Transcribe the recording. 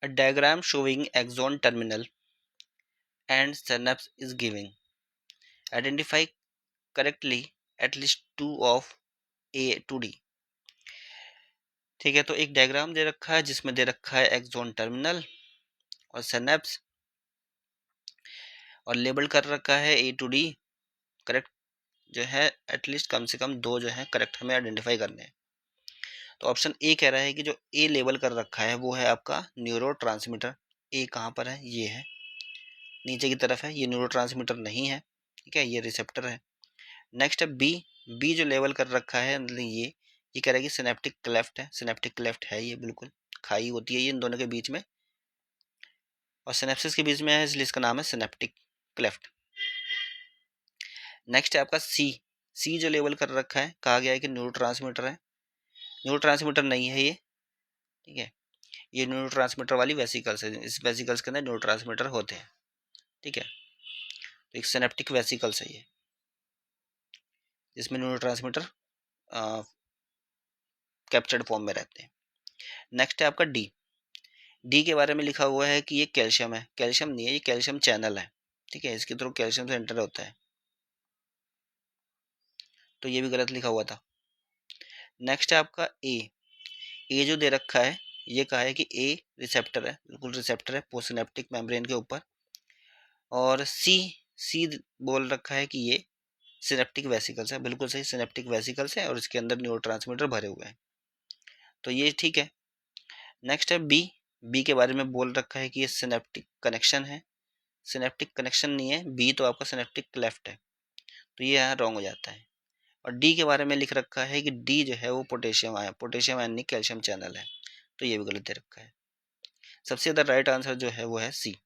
A diagram showing axon terminal and synapse is given. Identify correctly at least two of A to D. ठीक है, तो एक diagram दे रखा है जिसमें दे रखा है एक्सॉन टर्मिनल और सिनेप्स और लेबल कर रखा है ए टू डी। करेक्ट जो है एटलीस्ट कम से कम दो जो है करेक्ट हमें आइडेंटिफाई करने हैं। तो ऑप्शन ए कह रहा है कि जो ए लेबल कर रखा है वो है आपका न्यूरो ट्रांसमीटर। ए कहाँ पर है? ये है, नीचे की तरफ है। ये न्यूरो ट्रांसमीटर नहीं है, ठीक है, ये रिसेप्टर है। नेक्स्ट है बी। बी जो लेबल कर रखा है मतलब ये कह रहा है कि सिनेप्टिक क्लेफ्ट है। सिनेप्टिक क्लेफ्ट है, ये बिल्कुल खाई होती है ये इन दोनों के बीच में और सिनेप्सिस के बीच में है, इसलिए इसका नाम है सिनेप्टिक क्लेफ्ट। नेक्स्ट है आपका सी। सी जो लेबल कर रखा है, कहा गया है कि न्यूरोट्रांसमीटर है। न्यूरोट्रांसमीटर नहीं है ये, ठीक है, ये न्यूरोट्रांसमीटर वाली वेसिकल्स है। इस वेसिकल्स के अंदर न्यूरोट्रांसमीटर होते हैं, ठीक है। तो एक सिनेप्टिक वेसिकल्स है ये, जिसमें न्यूरोट्रांसमीटर कैप्चर्ड फॉर्म में रहते हैं। नेक्स्ट है आपका डी। डी के बारे में लिखा हुआ है कि ये कैल्शियम है। कैल्शियम नहीं है, ये कैल्शियम चैनल है, ठीक है, इसके थ्रू कैल्शियम से एंटर होता है, तो ये भी गलत लिखा हुआ था। नेक्स्ट है आपका ए। ए जो दे रखा है ये कहा है कि ए रिसेप्टर है, बिल्कुल रिसेप्टर है पोस्टसिनेप्टिक मेम्ब्रेन के ऊपर। और सी, सी बोल रखा है कि ये सिनेप्टिक वेसिकल्स है, बिल्कुल सही, सिनेप्टिक वेसिकल्स है और इसके अंदर न्यूरोट्रांसमीटर भरे हुए हैं, तो ये ठीक है। नेक्स्ट है बी। बी के बारे में बोल रखा है कि ये सिनेप्टिक कनेक्शन है। सिनेप्टिक कनेक्शन नहीं है, बी तो आपका सिनेप्टिक क्लेफ्ट है, तो ये यहाँ रॉन्ग हो जाता है। और डी के बारे में लिख रखा है कि डी जो है वो पोटेशियम आयन, पोटेशियम आयनिक कैल्शियम चैनल है, तो ये भी गलत दे रखा है। सबसे ज़्यादा राइट आंसर जो है वो है सी।